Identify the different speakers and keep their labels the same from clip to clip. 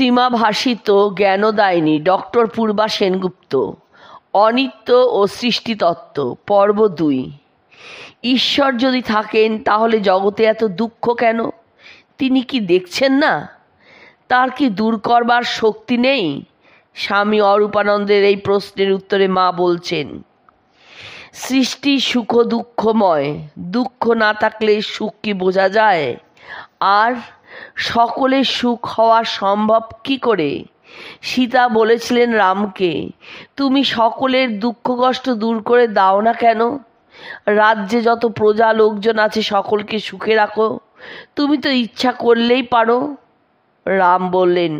Speaker 1: সীমাভাষিত Gyandayini doctor পূর্বা সেনগুপ্ত। অনিত্য ও সৃষ্টিতত্ত্ব পর্ব ২। ঈশ্বর যদি থাকেন তাহলে জগতে এত দুঃখ কেন? তিনি কি দেখছেন না? তার কি দূর করবার শক্তি নেই? স্বামী অরূপানন্দের এই প্রশ্নের উত্তরে মা বলছেন, সৃষ্টি সুখ দুঃখময়, দুঃখ না থাকলে সুখ কি বোঝা যায়? আর সকলের সুখ হওয়া সম্ভব কি করে? সীতা বলেছিলেন রামকে, তুমি সকলের দুঃখ কষ্ট দূর করে দাও না কেন? রাজ্যে যত প্রজা লোকজন আছে সকলকে সুখে রাখো, তুমি তো ইচ্ছা করলেই পারো। রাম বললেন,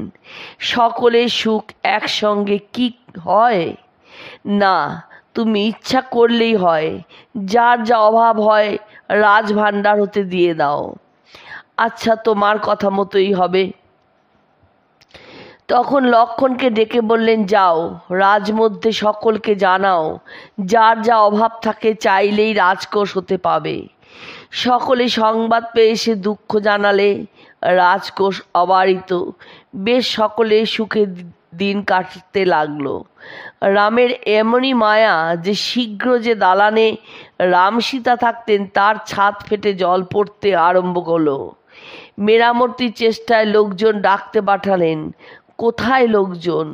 Speaker 1: সকলের সুখ একসঙ্গে কি হয়? না, তুমি ইচ্ছা করলেই হয়। যার যা অভাব হয় রাজভাণ্ডার হতে দিয়ে দাও। আচ্ছা, তোমার কথা মতোই হবে। তখন লক্ষ্মণকে ডেকে বললেন, যাও রাজমধ্যে সকলকে জানাও, যার যা অভাব থাকে চাইলেই রাজকোষ হতে পাবে। সকলে সংবাদ পেয়ে এসে দুঃখ জানালে রাজকোষ অবারিত। বেশ সকলে সুখে দিন কাটতে লাগলো। রামের এমনই মায়া যে শীঘ্র যে দালানে রাম সীতা থাকতেন তার ছাদ ফেটে জল পড়তে আরম্ভ হলো। মেরামতির চেষ্টায় লোকজন ডাকতে পাঠালেন। কোথায় লোকজন?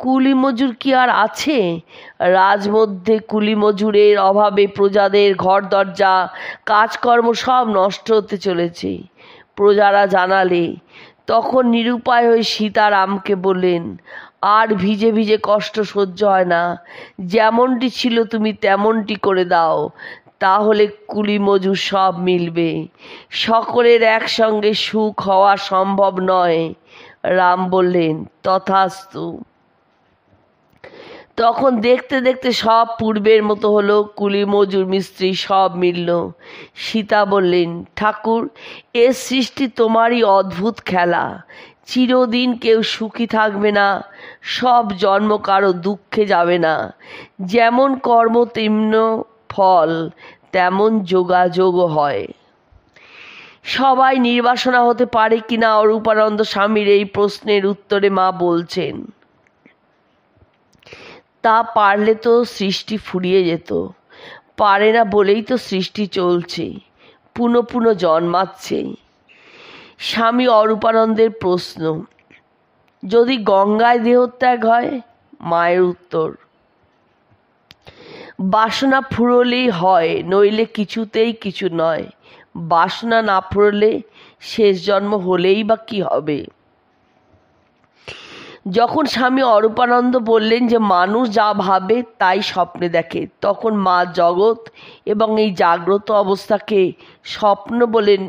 Speaker 1: কুলি মজুর কি আর আছে? রাজমধ্যে কুলি মজুরের অভাবে প্রজাদের ঘর দরজা কাজকর্ম সব নষ্ট হতে চলেছে। প্রজারা জানালে। তখন নিরুপায় হয়ে সীতা রামকে বললেন, আর ভিজে ভিজে কষ্ট সহ্য হয় না, যেমনটি ছিল তুমি তেমনটি করে দাও, তাহলে কুলি মজুর সব মিলবে। সকলের একসঙ্গে সুখ হওয়া সম্ভব নয়। রাম বললেন, তথাস্তু। তখন দেখতে দেখতে সব পূর্বের মতো হলো। কুলি মজুর মিস্ত্রি সব মিলল। সীতা বললেন, ঠাকুর, এ সৃষ্টি তোমারই অদ্ভুত খেলা। চিরদিন কেউ সুখী থাকবে না, সব জন্ম কারো দুঃখে যাবে না। যেমন কর্ম তেমন ফল, তেমন যোগাযোগও হয়। সবাই নির্বাসনা হতে পারে কিনা অরূপানন্দ স্বামীর এই প্রশ্নের উত্তরে মা বলছেন, তা পারলে তো সৃষ্টি ফুরিয়ে যেত। পারে না বলেই তো সৃষ্টি চলছে, পুনঃ পুনঃ জন্মাচ্ছে। স্বামী অরূপানন্দের প্রশ্ন, যদি গঙ্গায় দেহত্যাগ হয়? মায়ের উত্তর, বাসনা ফুরলেই হয়, নইলে কিছুতেই কিছু নয়। বাসনা না ফুরলে শেষ জন্ম হলেই বা কি হবে? যখন স্বামী অরূপানন্দ বললেন যে মানুষ যা ভাবে তাই স্বপ্নে দেখে, তখন মা জগৎ এবং এই জাগ্রত অবস্থাকে স্বপ্ন বলেন।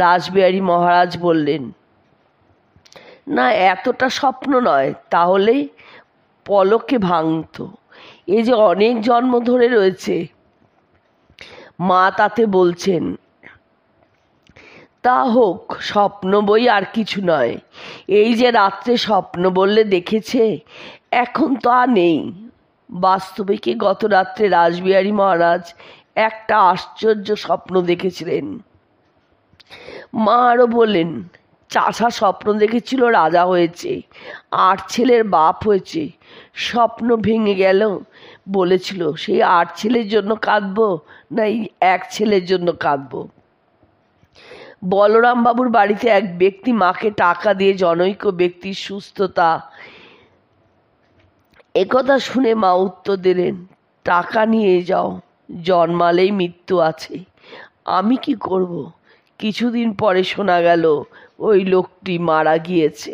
Speaker 1: রাসবিহারী মহারাজ বললেন, না, এতটা স্বপ্ন নয়, তাহলে পলকে ভাঙত। এ যে অনেক জন্ম ধরে রয়েছে। মা তাতে বলছেন, তা হোক, স্বপ্ন বই আর কিছু নয়। এই যে রাত্রে স্বপ্ন বললে দেখেছে, এখন তো আর নেই। বাস্তবে কি গত রাত্রে রাসবিহারী মহারাজ একটা আশ্চর্য স্বপ্ন দেখেছিলেন। মা আরও বললেন, চাষা স্বপ্ন দেখেছিল রাজা হয়েছে, ৮ ছেলের বাপ হয়েছে। স্বপ্ন ভেঙে গেল। বলেছিল, সেই ৮ ছেলের জন্য কাঁদবো না এই এক ছেলের জন্য কাঁদবো। বলরাম বাবুর বাড়িতে এক ব্যক্তি মাকে টাকা দিয়ে জনৈক ব্যক্তির সুস্থতা, একথা শুনে মা উত্তর দিলেন, টাকা নিয়ে যাও, জন্মালেই মৃত্যু আছে। আমি কি করব? কিছুদিন পরে শোনা গেল ওই লোকটি মারা গিয়েছে।